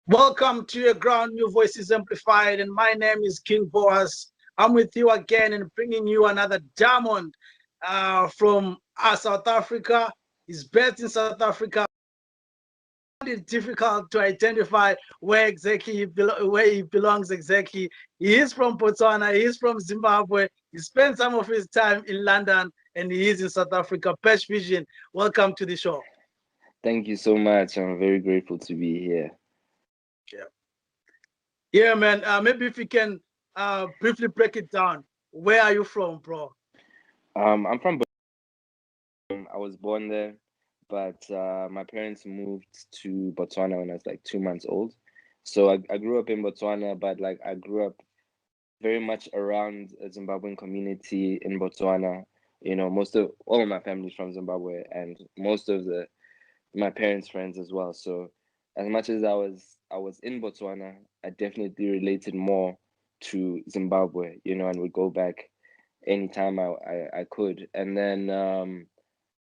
Welcome to earGROUND, New Voices Amplified, and my name is King BOAZ. I'm with you again and bringing you another diamond from South Africa. He's based in South Africa. It's difficult to identify where exactly where he belongs exactly. He is from Botswana, he is from Zimbabwe. He spent some of his time in London and he is in South Africa. Patch Vision, welcome to the show. Thank you so much. I'm very grateful to be here. Yeah, man. Maybe if you can briefly break it down. Where are you from, bro? I'm from Botswana. I was born there, but my parents moved to Botswana when I was like 2 months old. So I grew up in Botswana, but like I grew up very much around a Zimbabwean community in Botswana. You know, all of my family's from Zimbabwe, and most of my parents' friends as well. So as much as I was in Botswana, I definitely related more to Zimbabwe, you know, and would go back anytime I could. And then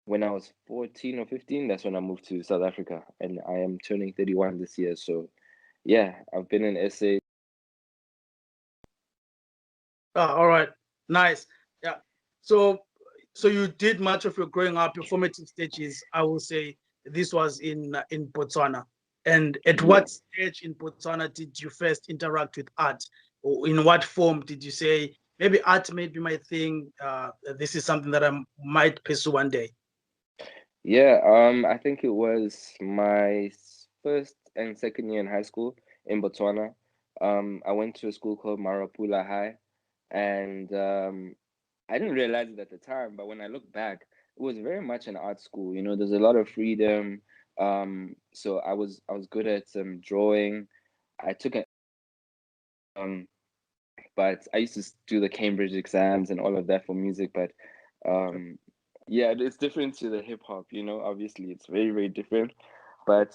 when I was 14 or 15, that's when I moved to South Africa, and I am turning 31 this year. So yeah, I've been in SA. All right, nice. Yeah. So you did much of your growing up, your formative stages, I will say this was in Botswana. And at what stage in Botswana did you first interact with art? Or in what form did you say, maybe art may be my thing, this is something that I might pursue one day? Yeah, I think it was my first and second year in high school in Botswana. I went to a school called Marapula High, and I didn't realize it at the time, but when I look back, it was very much an art school. You know, there's a lot of freedom. So I was good at drawing. I took it, but I used to do the Cambridge exams and all of that for music. But yeah, it's different to the hip hop. You know, obviously it's very, very different. But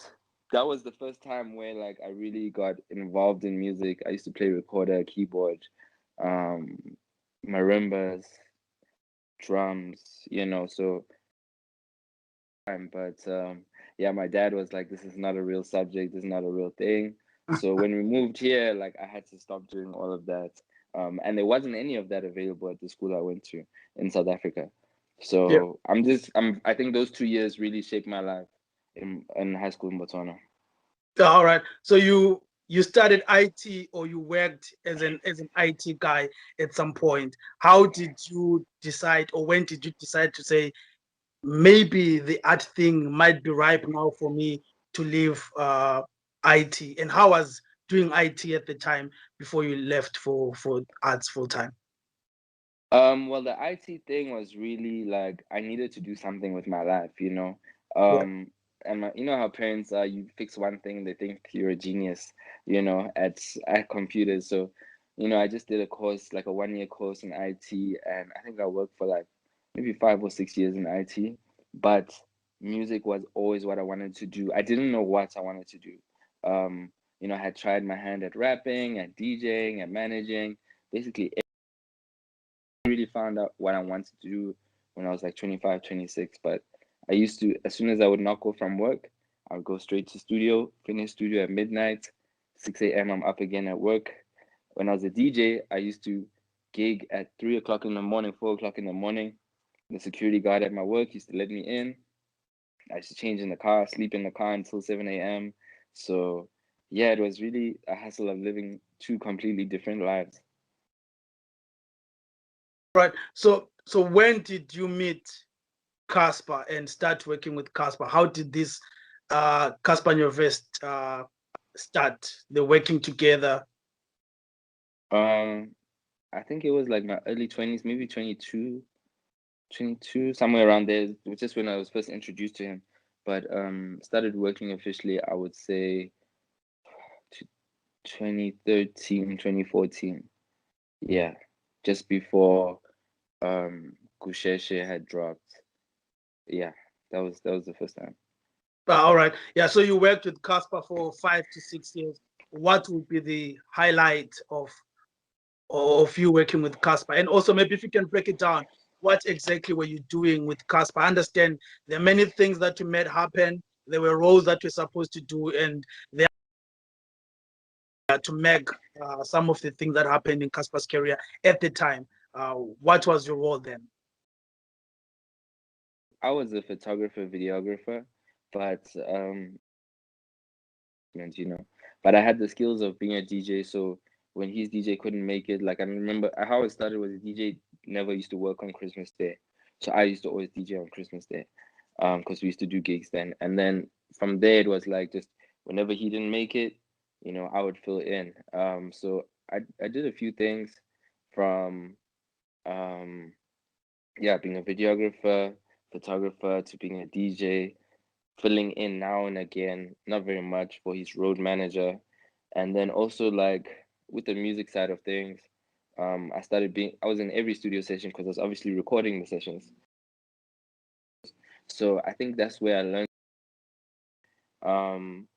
that was the first time where like I really got involved in music. I used to play recorder, keyboard, marimbas, drums, you know. So but yeah, my dad was like, this is not a real subject, this is not a real thing. So when we moved here, like I had to stop doing all of that, and there wasn't any of that available at the school I went to in South Africa. So I think those 2 years really shaped my life in high school in Botswana. All right. So you started IT, or you worked as an IT guy at some point. How did you decide, or when did you decide to say, maybe the art thing might be ripe now for me to leave IT? And how was doing IT at the time before you left for arts full time? Well, the IT thing was really like I needed to do something with my life, you know. And you know how parents are, you fix one thing, they think you're a genius, you know, at computers. So, you know, I just did a course, like a 1-year course in IT, and I think I worked for like maybe 5 or 6 years in IT. But music was always what I wanted to do. I didn't know what I wanted to do. You know, I had tried my hand at rapping, at DJing, at managing, basically really found out what I wanted to do when I was like 25, 26. But I used to, as soon as I would knock off from work, I would go straight to studio, finish studio at midnight, 6 a.m. I'm up again at work. When I was a DJ, I used to gig at 3 o'clock in the morning, 4 o'clock in the morning. The security guard at my work used to let me in. I used to change in the car, sleep in the car until 7 a.m. So yeah, it was really a hassle of living 2 completely different lives. Right. So when did you meet Casper and start working with Casper? How did this Casper and your vest start? The working together? I think it was like my early 20s, maybe 22. 22, somewhere around there, which is when I was first introduced to him. But started working officially, I would say 2013, 2014. Yeah, just before Kusheshe had dropped. Yeah, that was the first time. All right. Yeah. So you worked with Casper for 5 to 6 years. What would be the highlight of you working with Casper? And also, maybe if you can break it down, what exactly were you doing with Casper? I understand there are many things that you made happen. There were roles that you're supposed to do, and they are to make some of the things that happened in Casper's career at the time. What was your role then? I was a photographer, videographer, but you know, but I had the skills of being a DJ. So when his DJ couldn't make it, like I remember how it started was a DJ never used to work on Christmas Day, so I used to always DJ on Christmas Day, because we used to do gigs then. And then from there it was like just whenever he didn't make it, I would fill in. So I did a few things from yeah, being a videographer, photographer to being a DJ, filling in now and again, not very much for his road manager. And then also like with the music side of things, I was in every studio session because I was obviously recording the sessions. So I think that's where I learned um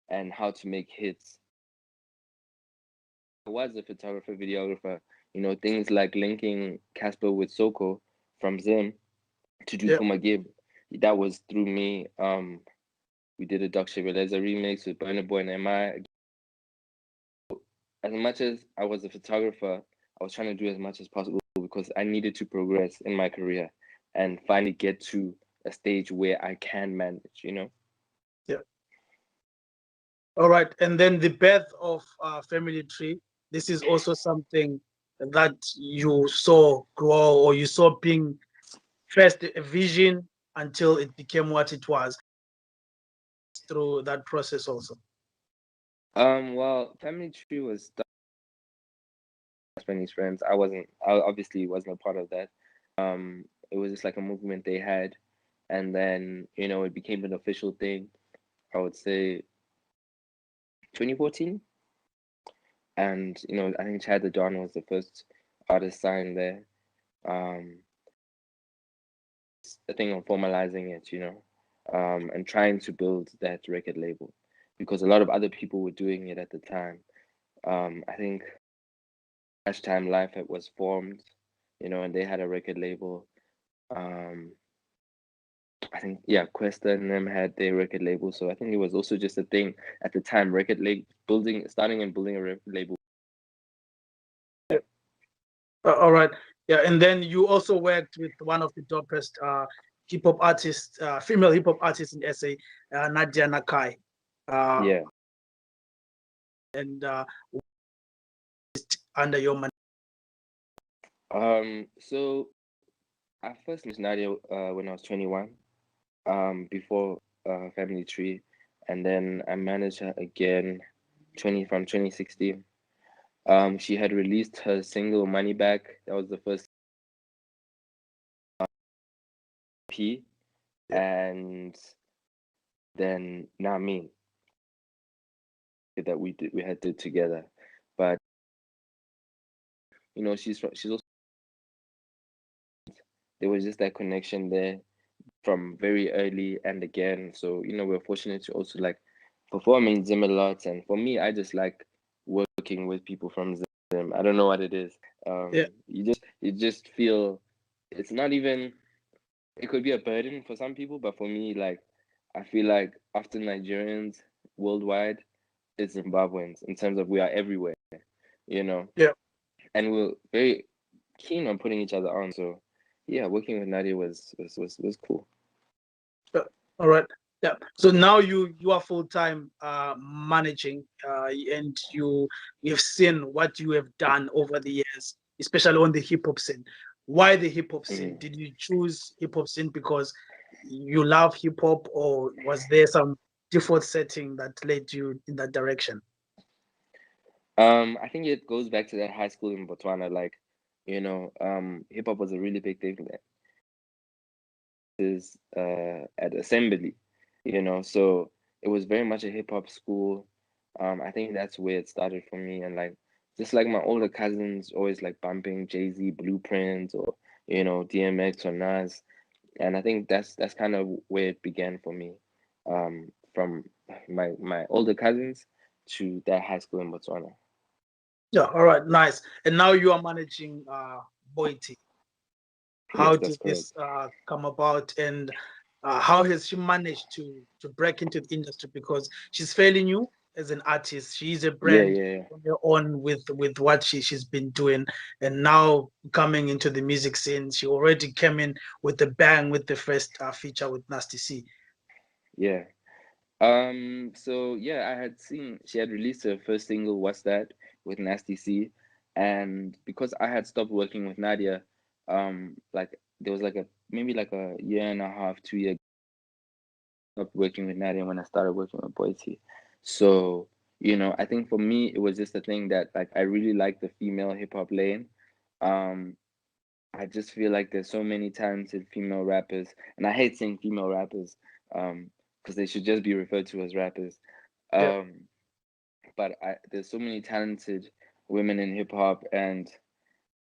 and how to make hits. I was a photographer, videographer, things like linking Casper with Soko from Zim to do Yeah. Puma Gib. That was through me. We did a Dr. Beleza remix with Burna Boy and MI. As much as I was a photographer, I was trying to do as much as possible because I needed to progress in my career and finally get to a stage where I can manage. Yeah. All right. And then the birth of Family Tree. This is also something that you saw grow, or you saw being first a vision until it became what it was through that process also. Well, Family Tree was Spanish friends. I obviously wasn't a part of that. It was just like a movement they had, and then it became an official thing. I would say 2014, and I think Chad the Don was the first artist signed there. Um, the thing of formalizing it, and trying to build that record label because a lot of other people were doing it at the time. I think Time Life was formed, and they had a record label. Um, I think Questa and them had their record label, so I think it was also just a thing at the time. Record label starting and building a record label. All right. Yeah. And then you also worked with one of the dopest hip hop artists, female hip hop artists in SA, Nadia Nakai. Yeah. And under your man. So I first met Nadia when I was 21, before Family Tree, and then I managed her again from 2016. She had released her single Money Back. That was the first P, and then Not Me that we had did together. But she's also, there was just that connection there from very early and again. So we're fortunate to also like perform in Zim a lot. And for me, I just like working with people from Zim. I don't know what it is. Yeah. You just feel it's not even. It could be a burden for some people, but for me, like I feel like after Nigerians worldwide, it's Zimbabweans in terms of we are everywhere, Yeah. and we're very keen on putting each other on. So yeah, working with Nadia was cool. All right. Yeah. So now you are full time managing, and you've seen what you have done over the years, especially on the hip hop scene. Why the hip hop scene? Mm-hmm. Did you choose hip hop scene because you love hip hop, or was there some default setting that led you in that direction? I think it goes back to that high school in Botswana. Like, hip hop was a really big thing there. is at Assembly, you know, so it was very much a hip hop school. I think that's where it started for me, and like just like my older cousins always like bumping Jay-Z Blueprint or you know DMX or Nas, and I think that's kind of where it began for me, from my older cousins to that high school in Botswana. Yeah, all right, nice. And now you are managing Boity. How Yes, did that's correct. this come about, and how has she managed to break into the industry? Because she's fairly new as an artist. She is a Yeah, brand yeah, on her own with what she's been doing, and now coming into the music scene, she already came in with the bang with the first feature with Nasty C. yeah. So yeah, I had seen she had released her first single, What's That, with Nasty C, and because I had stopped working with Nadia, like there was like a maybe like a year and a half, 2 year stopped working with Nadia when I started working with Boise. So, you know, I think for me it was just a thing that like I really like the female hip hop lane. Um, I just feel like there's so many talented female rappers, and I hate saying female rappers, because they should just be referred to as rappers. Yeah. Um, but there's so many talented women in hip hop, and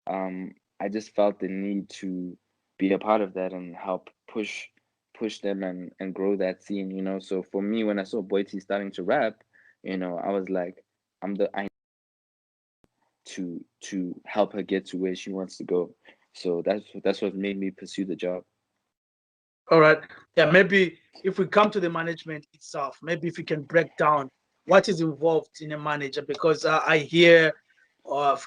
I just felt the need to be a part of that and help push them and grow that scene, you know. So for me, when I saw Boity starting to rap, you know, I was like, I to help her get to where she wants to go. So that's what made me pursue the job. All right. Yeah, maybe if we come to the management itself, maybe if we can break down what is involved in a manager, because I hear,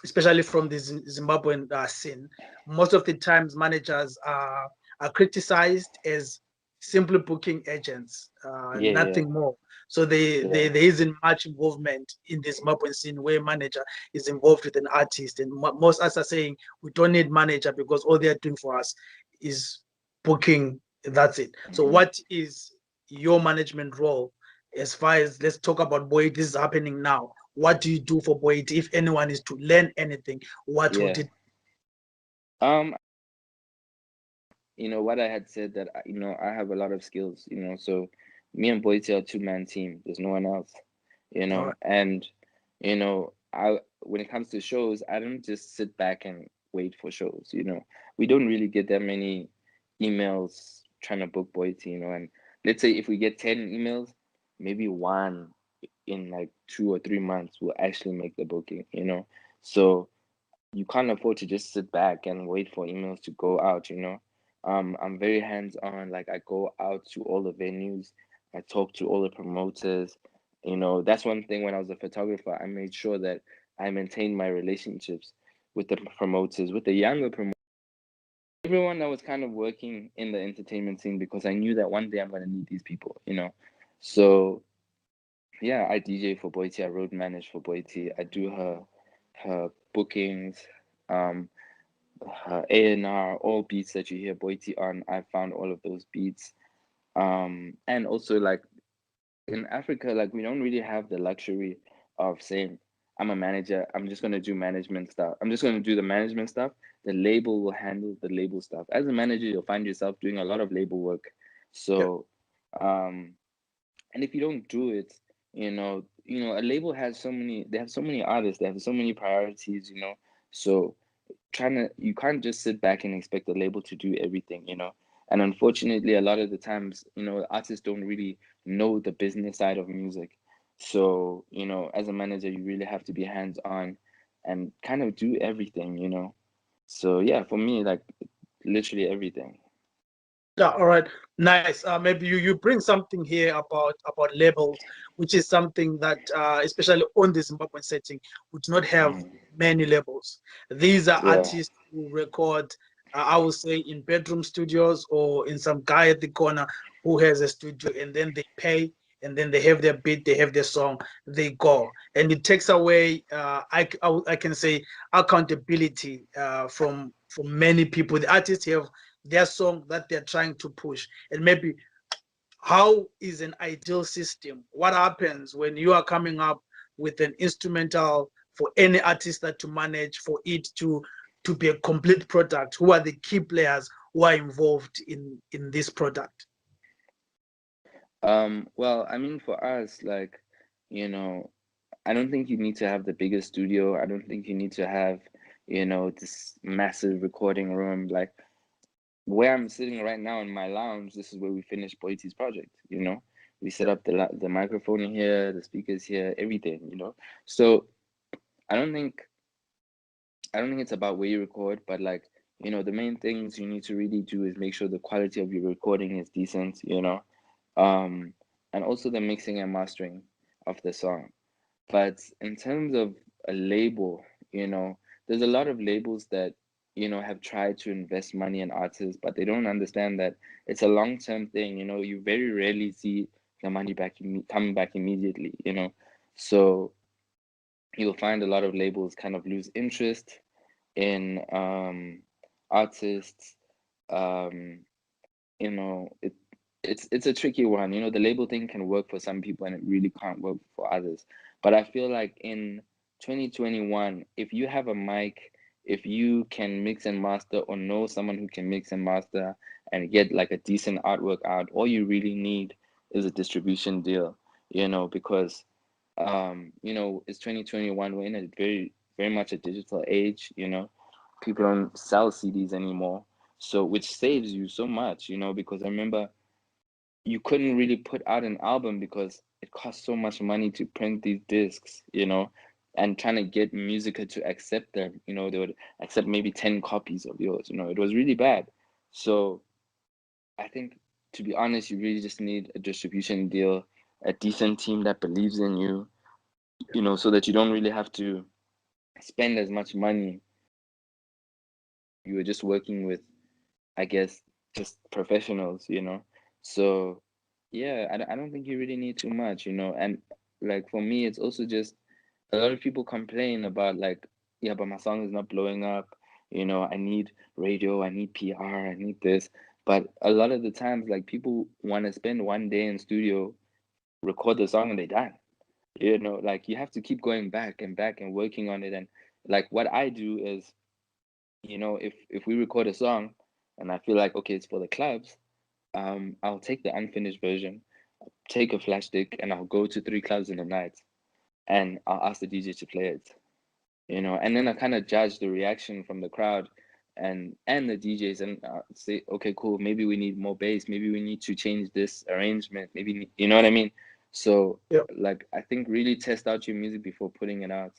especially from the Zimbabwean scene, most of the times managers are criticized as simply booking agents, Yeah, yeah, nothing more. So yeah, there isn't much involvement in the Zimbabwean scene where manager is involved with an artist. And most us are saying we don't need manager because all they're doing for us is booking. That's it. So hmm, what is your management role as far as, let's talk about Boyd? This is happening now. What do you do for Boyd? If anyone is to learn anything, what would yeah. it? Um, you know what I had said that you know I have a lot of skills, you know. So me and Boite are two-man team. There's no one else, you All know. right. And you know, I when it comes to shows, I don't just sit back and wait for shows. You know, we don't really get that many emails trying to book Boite, you know. And let's say if we get 10 emails, maybe one in like 2 or 3 months will actually make the booking, you know. So you can't afford to just sit back and wait for emails to go out, you know. I'm very hands-on, like I go out to all the venues, I talk to all the promoters, you know. That's one thing. When I was a photographer, I made sure that I maintained my relationships with the promoters, with the younger promoters, everyone that was kind of working in the entertainment scene, because I knew that one day I'm going to need these people, you know. So yeah, I DJ for Boiti, I road manage for Boiti, I do her bookings, um A&R, all beats that you hear Boiti on, I found all of those beats. And also like in Africa, like we don't really have the luxury of saying, I'm a manager, I'm just gonna do management stuff. I'm just gonna do the management stuff. The label will handle the label stuff. As a manager, you'll find yourself doing a lot of label work. Yeah. So and if you don't do it, a label has they have so many artists, they have so many priorities, you know. So you can't just sit back and expect the label to do everything, you know. And unfortunately, a lot of the times, you know, artists don't really know the business side of music. So, you know, as a manager, you really have to be hands on and kind of do everything, you know. So yeah, for me, like literally everything. Yeah, all right, nice. Maybe you bring something here about labels, which is something that especially on the Zimbabwean setting, we do not have Mhm. many labels. These are Yeah, artists who record, I would say, in bedroom studios or in some guy at the corner who has a studio, and then they pay, and then they have their beat, they have their song, they go, and it takes away, I can say, accountability from many people. The artists have their song that they're trying to push, and maybe how is an ideal system, what happens when you are coming up with an instrumental for any artist that to manage, for it to be a complete product? Who are the key players? who are involved in this product? Well, I mean, for us, like, you know, I don't think you need to have the biggest studio. I don't think you need to have, this massive recording room. Like where I'm sitting right now in my lounge, this is where we finished Boiti's project, We set up the microphone here, the speakers here, everything. So I don't think I don't think it's about where you record, but like, the main things you need to really do is make sure the quality of your recording is decent. Um, and also the mixing and mastering of the song. But in terms of a label, there's a lot of labels that, have tried to invest money in artists, but they don't understand that it's a long-term thing. You very rarely see the money coming back immediately. So you'll find a lot of labels kind of lose interest in artists. Um, it's a tricky one. The label thing can work for some people and it really can't work for others. But I feel like in 2021, if you have a mic, if you can mix and master or know someone who can mix and master and get like a decent artwork out, all you really need is a distribution deal, because it's 2021, we're in a very, very much a digital age. People don't sell CDs anymore. So, which saves you so much, because I remember you couldn't really put out an album because it cost so much money to print these discs, and trying to get Musica to accept them, they would accept maybe 10 copies of yours, it was really bad. So I think, to be honest, you really just need a distribution deal, a decent team that believes in you, so that you don't really have to spend as much money. You were just working with, I guess, just professionals. So yeah, I don't think you really need too much. And like for me, it's also just a lot of people complain about like, yeah, but my song is not blowing up. I need radio, I need PR, I need this. But a lot of the times, like people want to spend one day in studio, record the song, and they're done. Like you have to keep going back and back and working on it. And like what I do is, if we record a song and I feel like, okay, it's for the clubs, I'll take the unfinished version, take a flash stick, and I'll go to 3 clubs in the night, and I'll ask the DJ to play it. And then I kind of judge the reaction from the crowd and the DJs, and say, okay, cool, maybe we need more bass, maybe we need to change this arrangement, maybe, you know what I mean? So Yeah. like I think really test out your music before putting it out.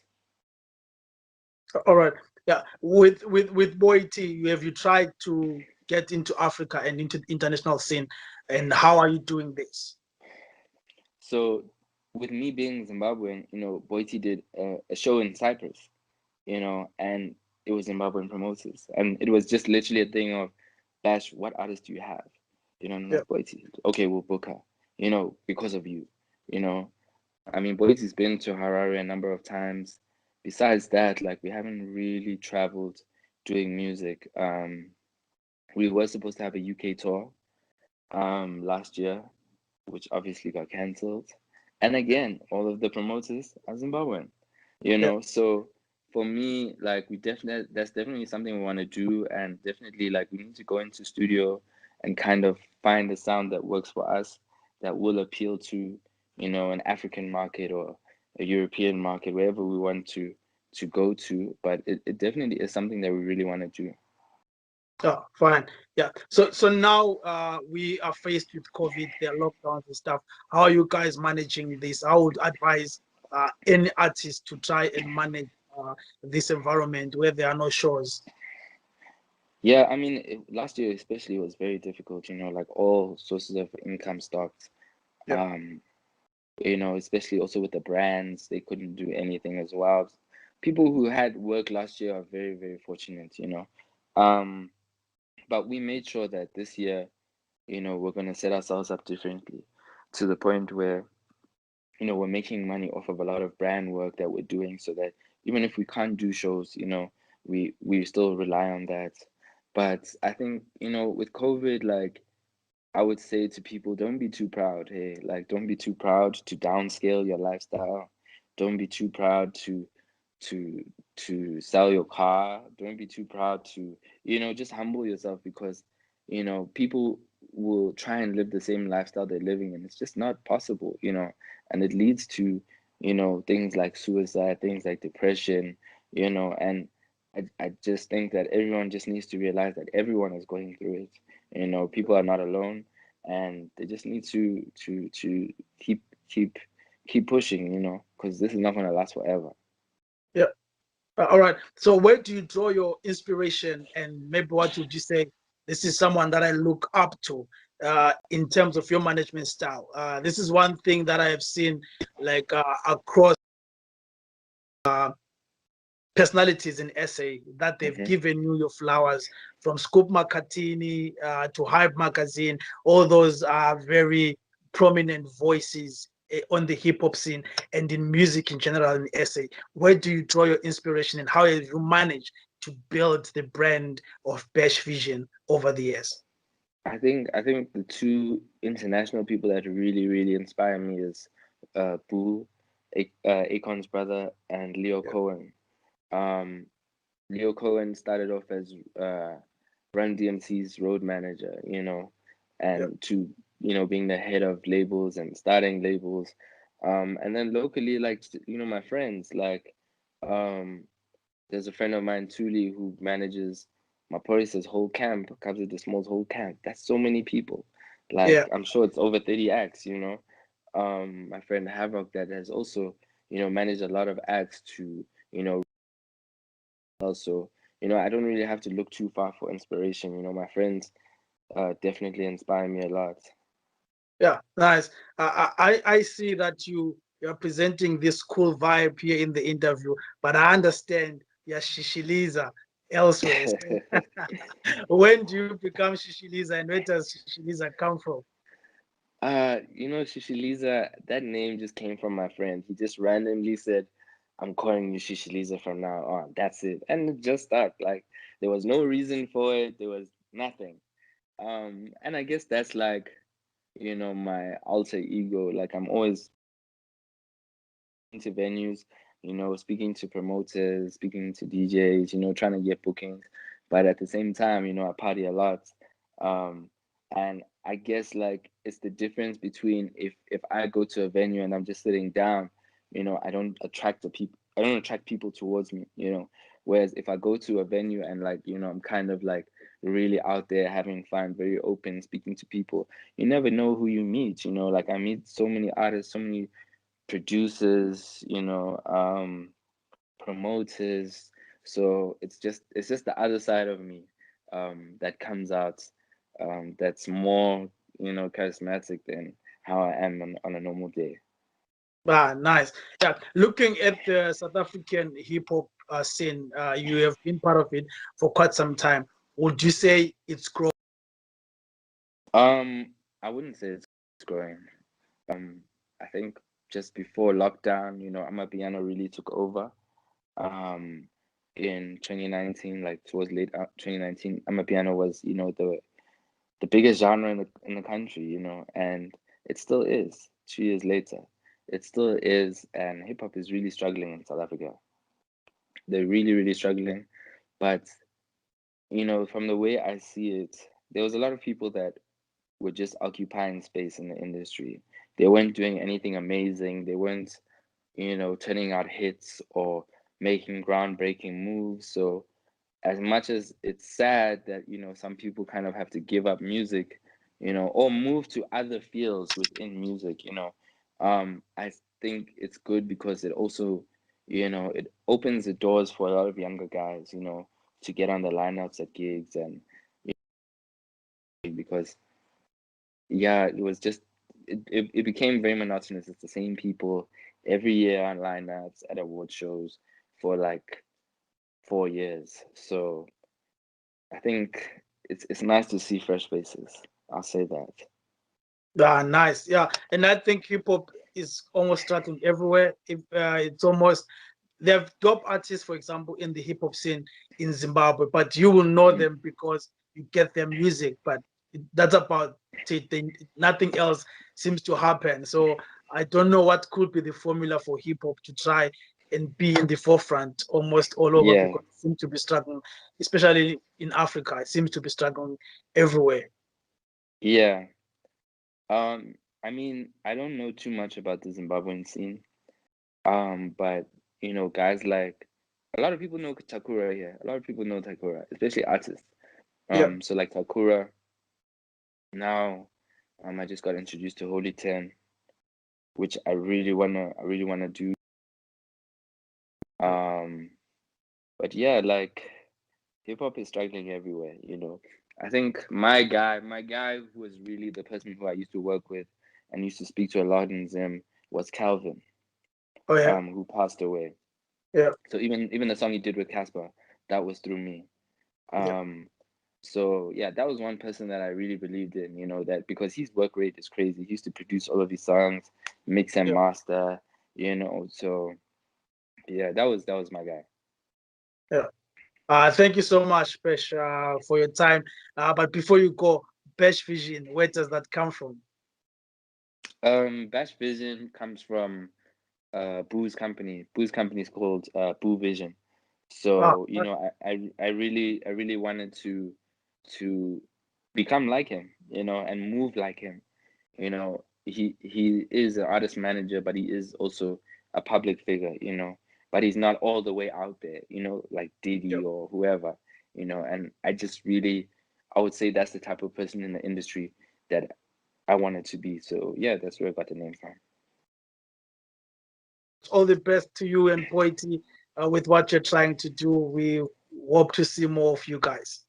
All right. Yeah. With Boiti, have you tried to get into Africa and into the international scene? And how are you doing this? So with me being Zimbabwean, Boiti did a show in Cyprus, and it was Zimbabwean promoters. And it was just literally a thing of, Bash, what artist do you have? I'm Yeah. like, Boiti. Okay, we'll book her, because of you. You know, I mean, Boiti's been to Harare a number of times. Besides that, like, we haven't really traveled doing music. We were supposed to have a UK tour last year, which obviously got cancelled. And again, all of the promoters are Zimbabwean, Yeah. So for me, like that's definitely something we want to do, and definitely like we need to go into studio and kind of find a sound that works for us, that will appeal to, an African market or a European market, wherever we want to go to. But it definitely is something that we really want to do. Oh, fine. Yeah. So now we are faced with COVID, there are lockdowns and stuff. How are you guys managing this? I would advise any artist to try and manage this environment where there are no shows. Yeah, I mean, last year especially was very difficult, like all sources of income stopped. Yeah. Um, especially also with the brands, they couldn't do anything as well. People who had work last year are very, very fortunate. Um, but we made sure that this year, we're going to set ourselves up differently, to the point where, we're making money off of a lot of brand work that we're doing, so that even if we can't do shows, we still rely on that. But I think, with COVID, like, I would say to people, don't be too proud. Hey, like, don't be too proud to downscale your lifestyle. Don't be too proud to sell your car. Don't be too proud to, just humble yourself, because you know, people will try and live the same lifestyle they're living, and it's just not possible, you know, and it leads to, you know, things like suicide, things like depression, you know, and I just think that everyone just needs to realize that everyone is going through it. You know, people are not alone, and they just need to keep keep pushing, you know, because this is not going to last forever. Yeah. All right. So where do you draw your inspiration, and maybe what would you say? This is someone that I look up to in terms of your management style. This is one thing that I have seen like across personalities in SA that they've Hmm. given you your flowers, from Scoop Makatini to Hype Magazine. All those are very prominent voices on the hip hop scene and in music in general in SA. Where do you draw your inspiration, and how have you managed to build the brand of Bash Vision over the years? I think the two international people that really inspire me is Boo, Akon's brother, and Leo Yeah, Cohen. Um, Leo Cohen started off as Run DMC's road manager, you know, yeah, and to, you know, being the head of labels and starting labels. And then locally, like, you know, my friends, like, um, there's a friend of mine, Tuli, who manages Maporis's whole camp, Kabza De Small's whole camp. That's so many people. yeah. Like, I'm sure it's over 30 acts, you know. My friend Havoc that has also, you know, managed a lot of acts to, you know, also, you know, I don't really have to look too far for inspiration. You know, my friends definitely inspire me a lot. Yeah, nice. I see that you're presenting this cool vibe here in the interview, but I understand you're Shishiliza elsewhere. So when do you become Shishiliza, and where does Shishiliza come from? You know, Shishiliza, that name just came from my friend. He just randomly said, I'm calling you Shishiliza from now on. That's it. And it just stuck. Like, there was no reason for it, there was nothing. And I guess that's like, you know, my alter ego. Like, I'm always into venues, you know, speaking to promoters, speaking to DJs, you know, trying to get bookings. But at the same time, you know, I party a lot. Um, and I guess like it's the difference between if I go to a venue and I'm just sitting down, you know, I don't attract people towards me, you know. Whereas if I go to a venue and like, you know, I'm kind of like really out there having fun, very open, speaking to people, you never know who you meet, you know, like I meet so many artists, so many producers, you know, promoters. So it's just the other side of me that comes out that's more, you know, charismatic than how I am on a normal day. Ah, nice. Yeah, looking at the South African hip hop scene, you have been part of it for quite some time. Would you say it's growing? I wouldn't say it's growing. I think just before lockdown, you know, Amapiano really took over. Um, in 2019, like towards late 2019, Amapiano was, you know, the biggest genre in the country, you know, and it still is 2 years later. It still is, and hip hop is really struggling in South Africa. They're really struggling. But, you know, from the way I see it, there was a lot of people that were just occupying space in the industry. They weren't doing anything amazing. They weren't, you know, turning out hits or making groundbreaking moves. So as much as it's sad that, you know, some people kind of have to give up music, you know, or move to other fields within music, you know, I think it's good because it also, you know, it opens the doors for a lot of younger guys, you know, to get on the lineups at gigs. And because yeah, it was just it became very monotonous. It's the same people every year on lineups at award shows for like 4 years. So I think it's nice to see fresh faces. I'll say that. Ah, nice. Yeah, and I think hip hop is almost starting everywhere. If it's almost they have top artists, for example, in the hip hop scene in Zimbabwe, but you will know Mhm. them because you get their music. But that's about it. Nothing else seems to happen. So I don't know what could be the formula for hip hop to try and be in the forefront almost all over, Yeah, because it seems to be struggling, especially in Africa. It seems to be struggling everywhere. yeah. I mean, I don't know too much about the Zimbabwean scene. But guys like a lot of people know Takura here. A lot of people know Takura, especially artists. Yeah. So like Takura now, I just got introduced to Holy 10, which I really wanna do. Um, but yeah, like hip hop is struggling everywhere. I think my guy who was really the person who I used to work with and used to speak to a lot in Zim was Calvin, Oh yeah. who passed away. Yeah. So even the song he did with Casper, that was through me. Yeah. Um, so yeah, that was one person that I really believed in, that because his work rate is crazy. He used to produce all of these songs, mix and Yeah. master, so yeah, that was my guy. Yeah. Thank you so much, Pesh, for your time. But before you go, Pesh Vision, where does that come from? Bash Vision comes from Boo's company. Boo's company is called Boo Vision. Ah, So, I really wanted to become like him, and move like him. He is an artist manager, but he is also a public figure, but he's not all the way out there, like yeah. Diddy or whoever, and I would say that's the type of person in the industry that I wanted to be. So yeah, that's where I got the name from. All the best to you and Poity with what you're trying to do. We hope to see more of you guys.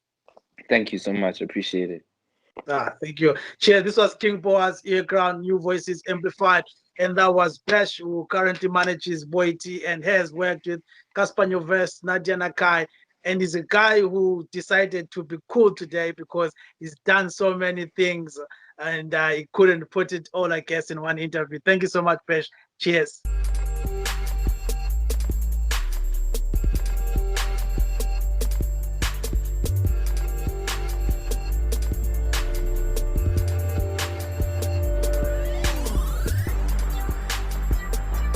Thank you so much. Appreciate it. Thank you. Cheers. This was King Boaz, earGROUND, New Voices Amplified. And that was Pesh, who currently manages Boity and has worked with Caspar Nyovest, Nadia Nakai. And he's a guy who decided to be cool today because he's done so many things and he couldn't put it all, I guess, in one interview. Thank you so much, Pesh. Cheers.